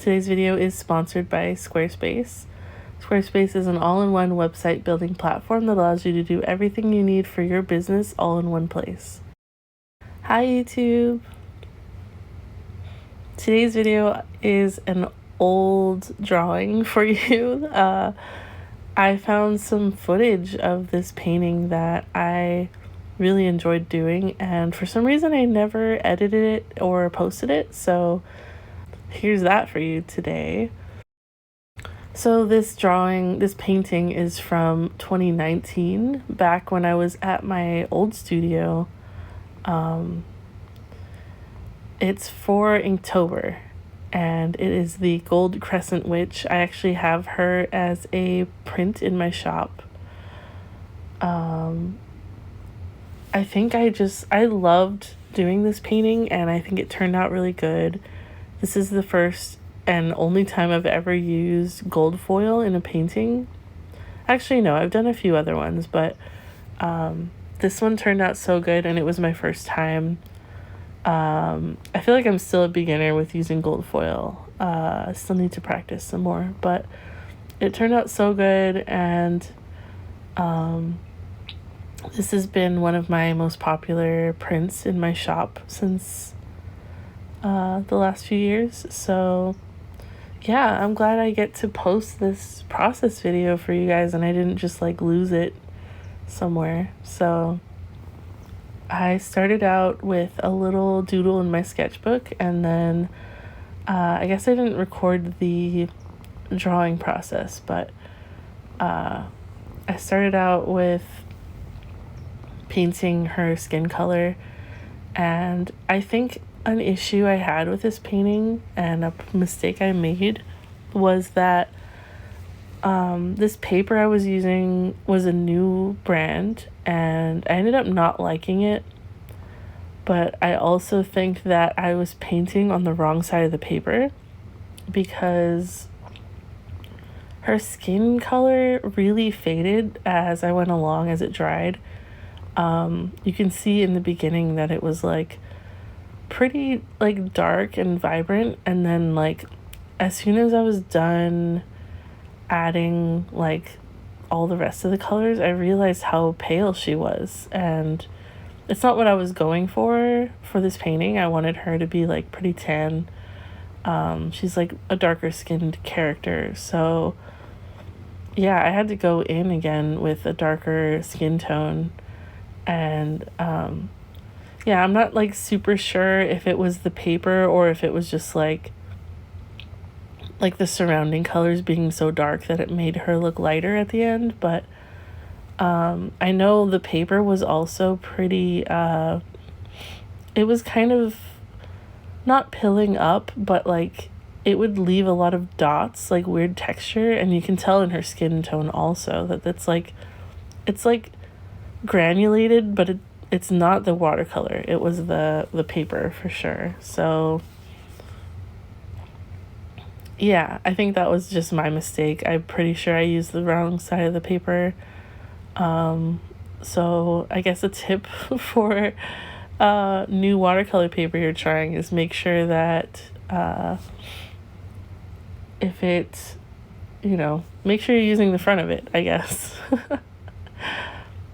Today's video is sponsored by Squarespace. Squarespace is an all-in-one website building platform that allows you to do everything you need for your business all in one place. Hi YouTube! Today's video is an old drawing for you. I found some footage of this painting that I really enjoyed doing, and for some reason I never edited it or posted it, so here's that for you today. So this painting is from 2019, back when I was at my old studio. It's for Inktober, and it is the Gold Crescent Witch. I actually have her as a print in my shop. I loved doing this painting, and I think it turned out really good. This is the first and only time I've ever used gold foil in a painting. Actually, no, I've done a few other ones, but this one turned out so good, and it was my first time. I feel like I'm still a beginner with using gold foil. I still need to practice some more, but it turned out so good, and this has been one of my most popular prints in my shop since the last few years. So yeah, I'm glad I get to post this process video for you guys, and I didn't just like lose it somewhere. So I started out with a little doodle in my sketchbook, and then I guess I didn't record the drawing process, but I started out with painting her skin color, and I think an issue I had with this painting and a mistake I made was that this paper I was using was a new brand, and I ended up not liking it. But I also think that I was painting on the wrong side of the paper, because her skin color really faded as I went along, as it dried. You can see in the beginning that it was like pretty like dark and vibrant, and then like as soon as I was done adding like all the rest of the colors, I realized how pale she was, and it's not what I was going for this painting. I wanted her to be like pretty tan. She's like a darker skinned character, so yeah, I had to go in again with a darker skin tone. And yeah, I'm not like super sure if it was the paper or if it was just like the surrounding colors being so dark that it made her look lighter at the end. But I know the paper was also pretty it was kind of not pilling up, but like it would leave a lot of dots, like weird texture, and you can tell in her skin tone also that it's like granulated, but it's not the watercolor. It was the paper for sure. So yeah, I think that was just my mistake. I'm pretty sure I used the wrong side of the paper. So I guess a tip for new watercolor paper you're trying is make sure that if it, make sure you're using the front of it, I guess.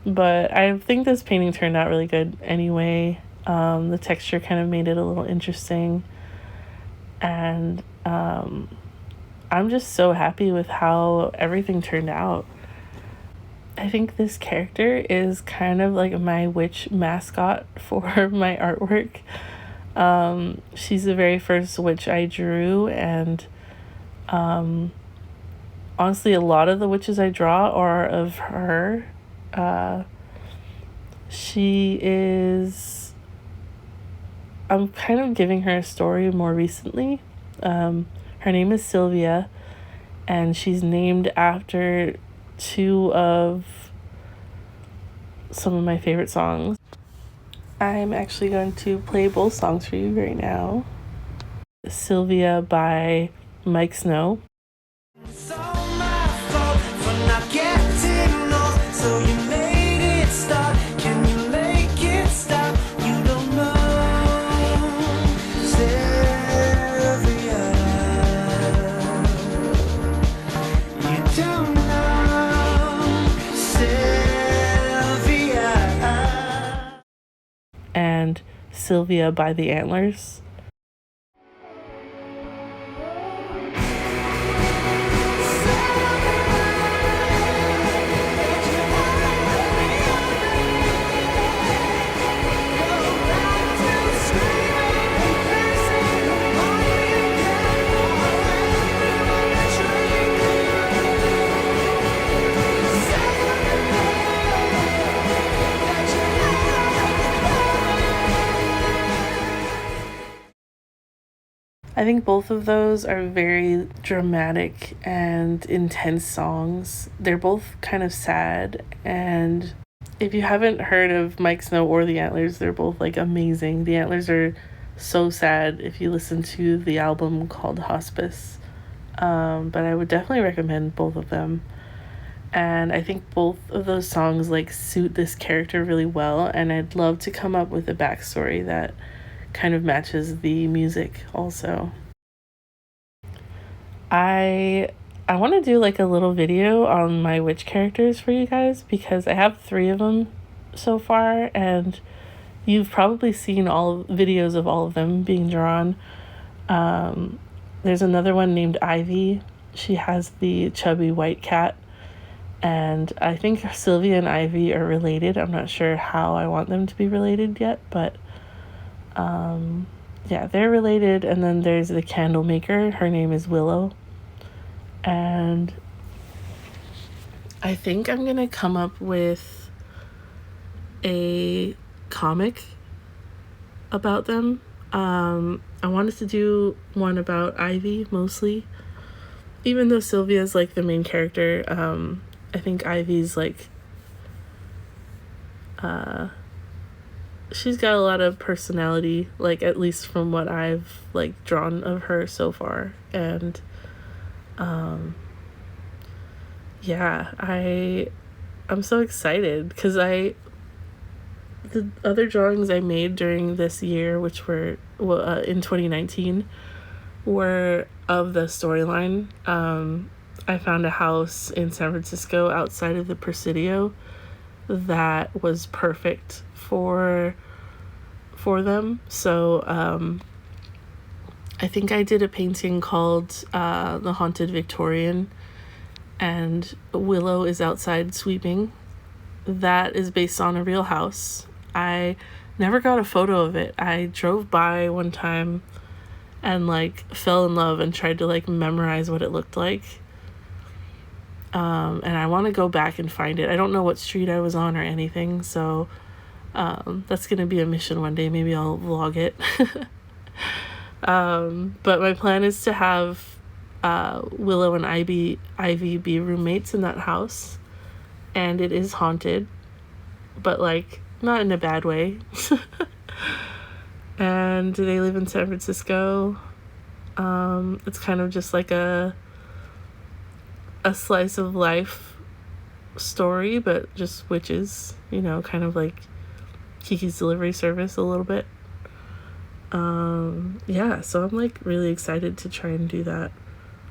But I think this painting turned out really good anyway. The texture kind of made it a little interesting, and I'm just so happy with how everything turned out. I think this character is kind of like my witch mascot for my artwork. She's the very first witch I drew, and honestly, a lot of the witches I draw are of her. I'm kind of giving her a story more recently. Her name is Sylvia, and she's named after two of some of my favorite songs. I'm actually going to play both songs for you right now. Sylvia by Mike Snow. It's all my fault for not getting off, so you made it stop. Can you make it stop? You don't know, Sylvia. and Sylvia by the Antlers. I think both of those are very dramatic and intense songs. They're both kind of sad, and if you haven't heard of Mike Snow or the Antlers, they're both like amazing. The Antlers are so sad if you listen to the album called Hospice. But I would definitely recommend both of them. And I think both of those songs like suit this character really well, and I'd love to come up with a backstory that kind of matches the music also. I want to do like a little video on my witch characters for you guys because I have 3 of them so far, and you've probably seen all videos of all of them being drawn. There's another one named Ivy. She has the chubby white cat, and I think Sylvia and Ivy are related. I'm not sure how I want them to be related yet, but yeah, they're related. And then there's the candle maker. Her name is Willow. And I think I'm going to come up with a comic about them. I wanted to do one about Ivy mostly. Even though Sylvia's like the main character, I think Ivy's like she's got a lot of personality, like at least from what I've like drawn of her so far. And yeah, I'm so excited because the other drawings I made during this year, which were in 2019, were of the storyline. I found a house in San Francisco outside of the Presidio that was perfect for them. So I think I did a painting called The Haunted Victorian, and Willow is outside sweeping. That is based on a real house. I never got a photo of it. I drove by one time and like fell in love and tried to like memorize what it looked like. And I want to go back and find it. I don't know what street I was on or anything, so that's gonna be a mission one day. Maybe I'll vlog it. But my plan is to have Willow and Ivy be roommates in that house, and it is haunted, but like not in a bad way. And they live in San Francisco. It's kind of just like a slice of life story, but just witches, kind of like Kiki's Delivery Service a little bit. Yeah, so I'm like really excited to try and do that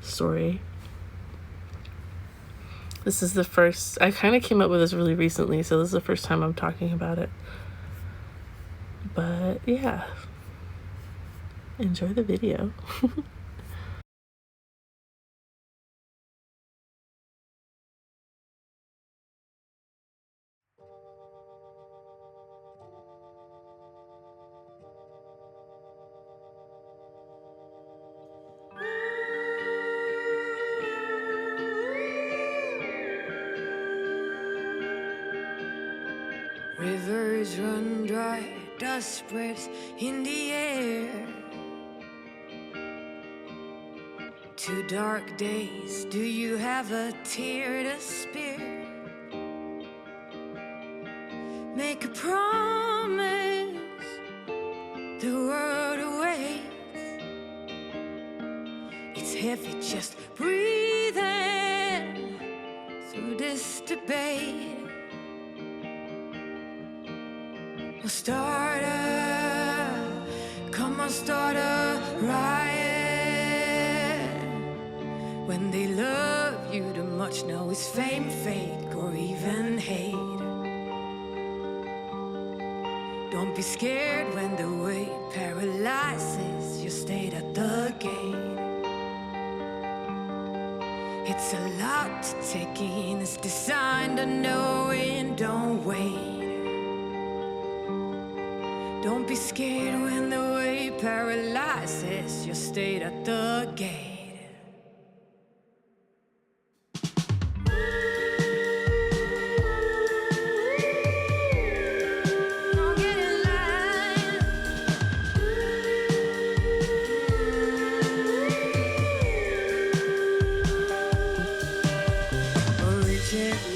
story. This is the first, I kind of came up with this really recently, so this is the first time I'm talking about it. But yeah, enjoy the video. Rivers run dry, dust spreads in the air. 2 dark days, do you have a tear to spare? Make a promise, the world awaits. It's heavy just breathing through this debate. Well, come on, start a riot. When they love you too much, now is fame fake or even hate? Don't be scared when the weight paralyzes your state at the gate. It's a lot to take in, it's designed to know it, don't wait. Don't be scared when the weight paralyzes your state at the gate.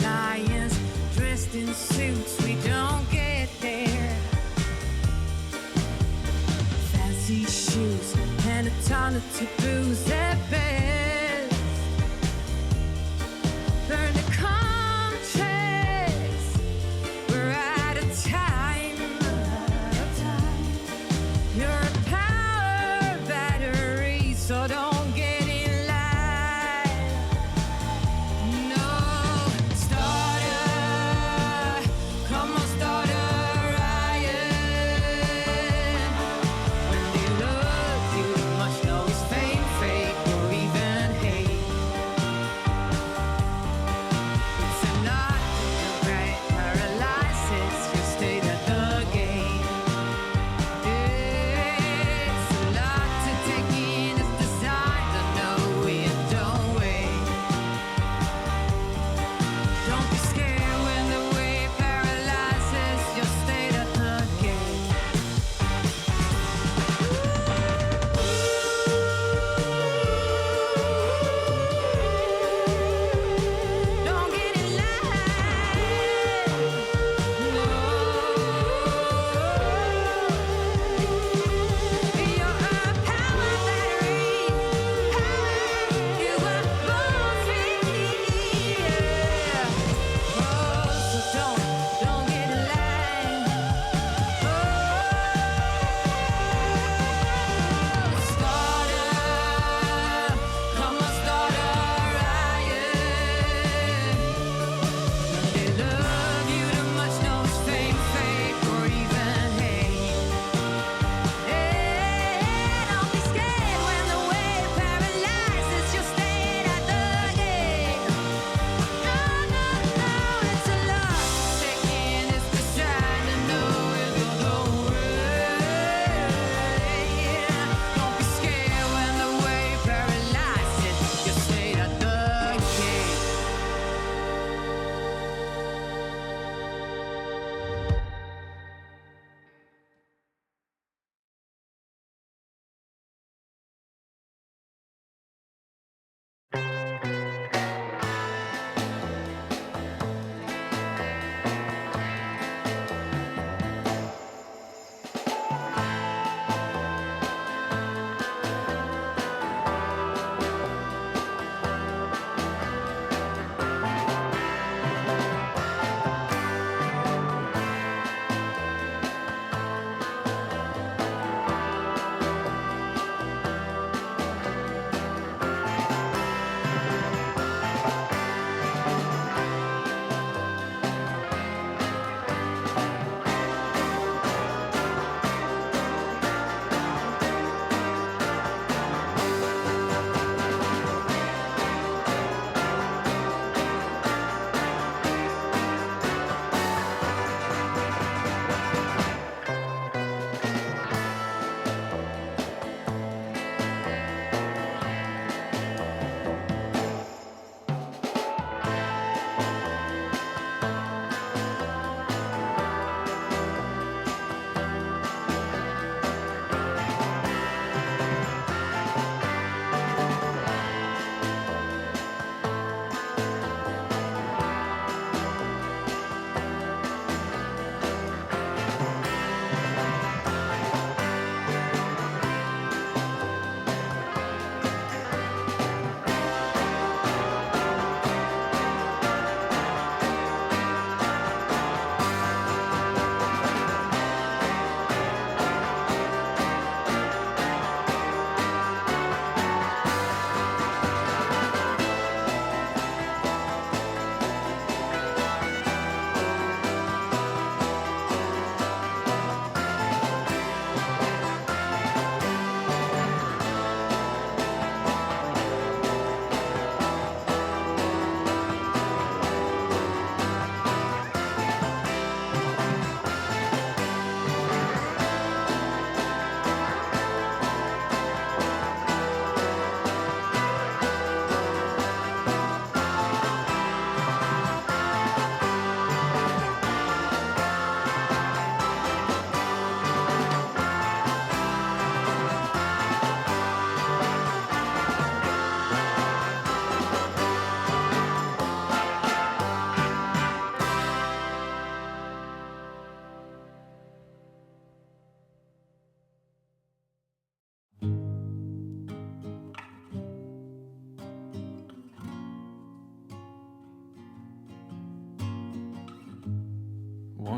Lions dressed in suits, we don't get there. Fancy shoes and a ton of taboos at best. Burn the contracts, we're out of time. You're a power battery, so don't get in line. No. When they love you much, no, it's fame, fake, or even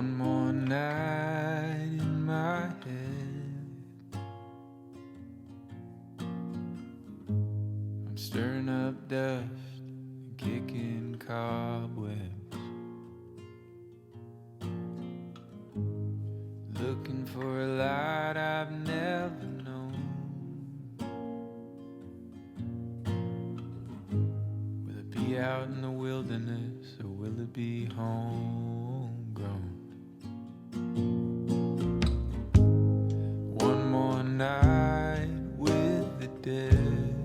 One more night in my head, I'm stirring up dust and kicking cobwebs, looking for a light I've never known. Will it be out in the wilderness, or will it be homegrown? One more night with the dead,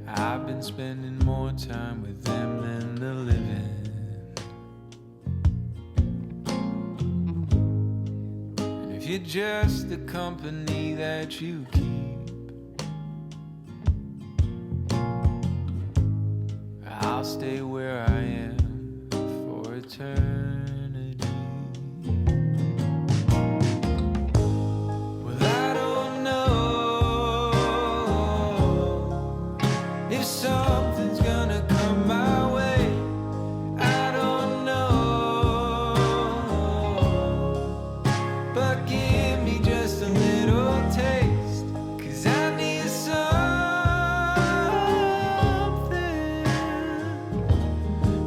I've been spending more time with them than the living. And if you're just the company that you keep, I'll stay where I am for eternity. Well, I don't know if something's gonna come my way. I don't know, but give me just a little taste, 'cause I need something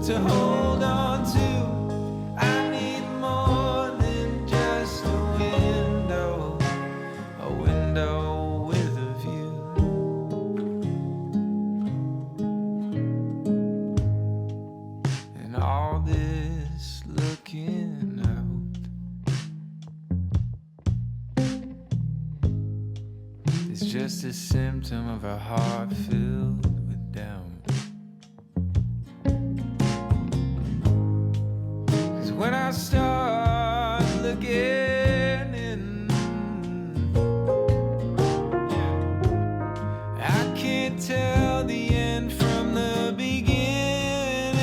to hold on to. I need more than just a window with a view. And all this looking out is just a symptom of a heart filled with doubt. When I start looking in, I can't tell the end from the beginning.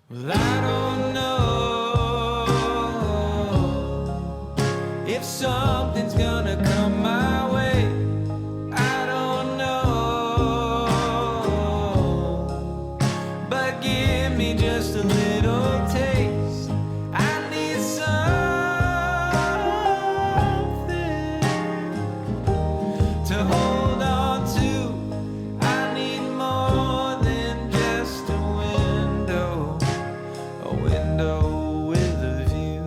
Well, I don't know if something's gonna come my way. I don't know, but give me just a little taste. I need something to hold on to. I need more than just a window with a view.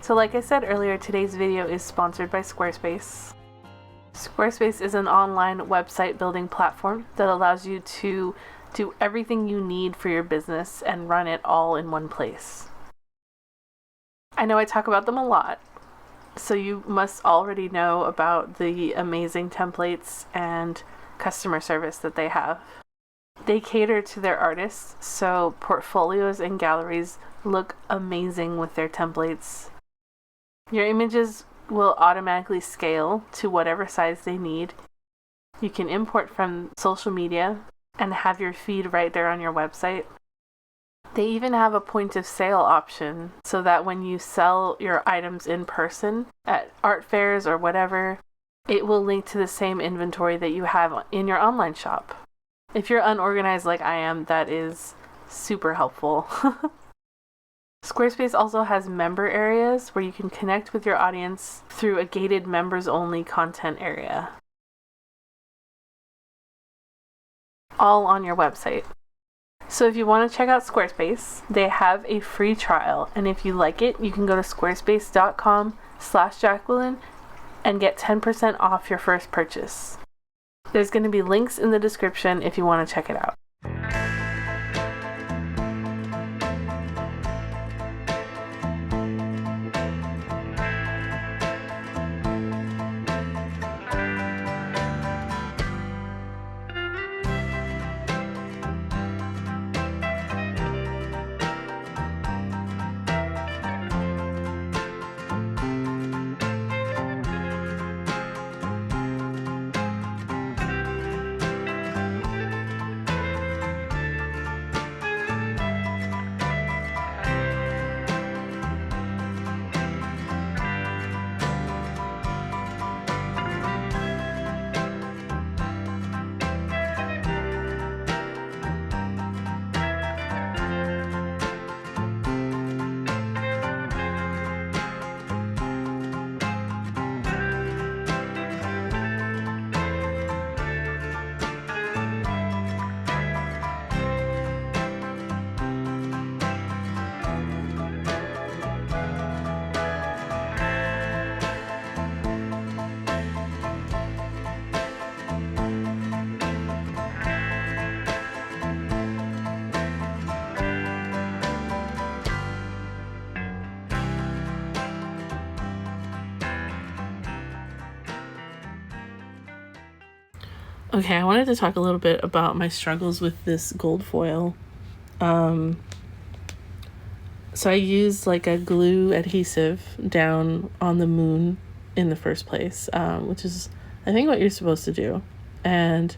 So like I said earlier, today's video is sponsored by Squarespace. Squarespace is an online website building platform that allows you to do everything you need for your business and run it all in one place. I know I talk about them a lot, so you must already know about the amazing templates and customer service that they have. They cater to their artists, so portfolios and galleries look amazing with their templates. Your images will automatically scale to whatever size they need. You can import from social media and have your feed right there on your website. They even have a point of sale option so that when you sell your items in person at art fairs or whatever, it will link to the same inventory that you have in your online shop. If you're unorganized like I am, that is super helpful. Squarespace also has member areas where you can connect with your audience through a gated members-only content area. All on your website. So if you want to check out Squarespace, they have a free trial, and if you like it, you can go to squarespace.com/Jacquelin and get 10% off your first purchase. There's going to be links in the description if you want to check it out. Okay, I wanted to talk a little bit about my struggles with this gold foil. So I used like a glue adhesive down on the moon in the first place, which is I think what you're supposed to do. And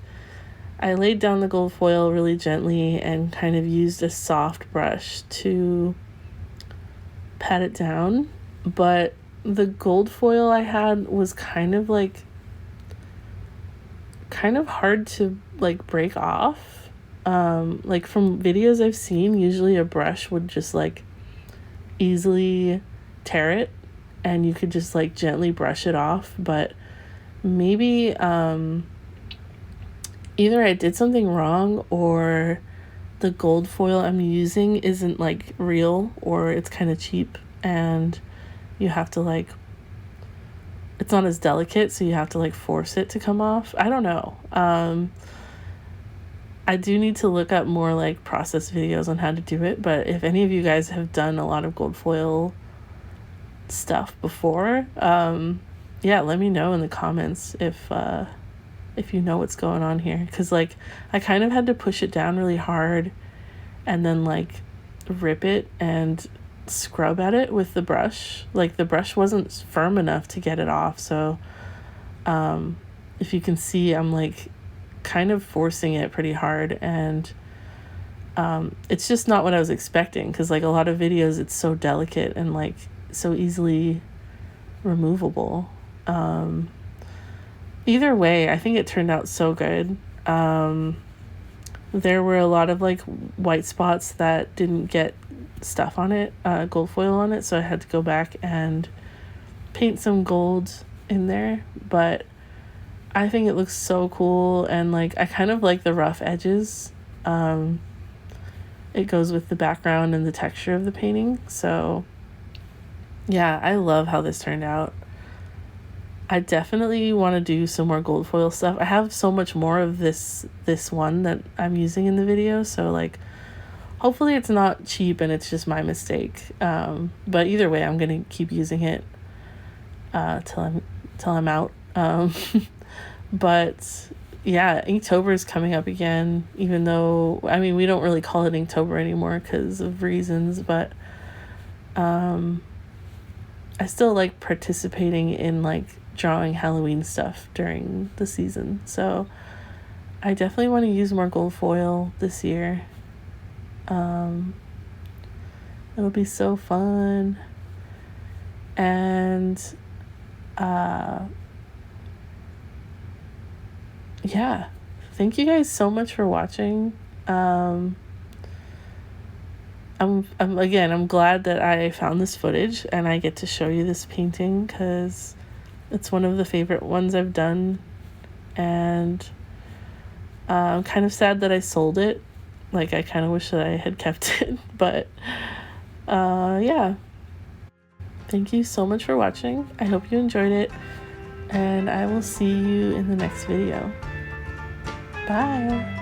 I laid down the gold foil really gently and kind of used a soft brush to pat it down. But the gold foil I had was kind of hard to like break off. Like from videos I've seen, usually a brush would just like easily tear it and you could just like gently brush it off, but maybe either I did something wrong or the gold foil I'm using isn't like real, or it's kind of cheap and you have to like, it's not as delicate, so you have to like force it to come off. I don't know. I do need to look up more like process videos on how to do it, but if any of you guys have done a lot of gold foil stuff before, yeah, let me know in the comments if you know what's going on here, because like I kind of had to push it down really hard and then like rip it and scrub at it with the brush. Like the brush wasn't firm enough to get it off, so if you can see, I'm like kind of forcing it pretty hard, and it's just not what I was expecting, because like a lot of videos it's so delicate and like so easily removable. Either way, I think it turned out so good. There were a lot of like white spots that didn't get stuff on it, gold foil on it, so I had to go back and paint some gold in there, but I think it looks so cool, and like I kind of like the rough edges. It goes with the background and the texture of the painting, so yeah, I love how this turned out. I definitely want to do some more gold foil stuff. I have so much more of this one that I'm using in the video, so like hopefully it's not cheap and it's just my mistake. But either way, I'm gonna keep using it till I'm out. But yeah, Inktober is coming up again, even though, I mean, we don't really call it Inktober anymore because of reasons, but I still like participating in like drawing Halloween stuff during the season. So I definitely want to use more gold foil this year. It'll be so fun. And yeah, thank you guys so much for watching. I'm glad that I found this footage and I get to show you this painting because it's one of the favorite ones I've done, and I'm kind of sad that I sold it. Like, I kind of wish that I had kept it, but yeah. Thank you so much for watching. I hope you enjoyed it, and I will see you in the next video. Bye.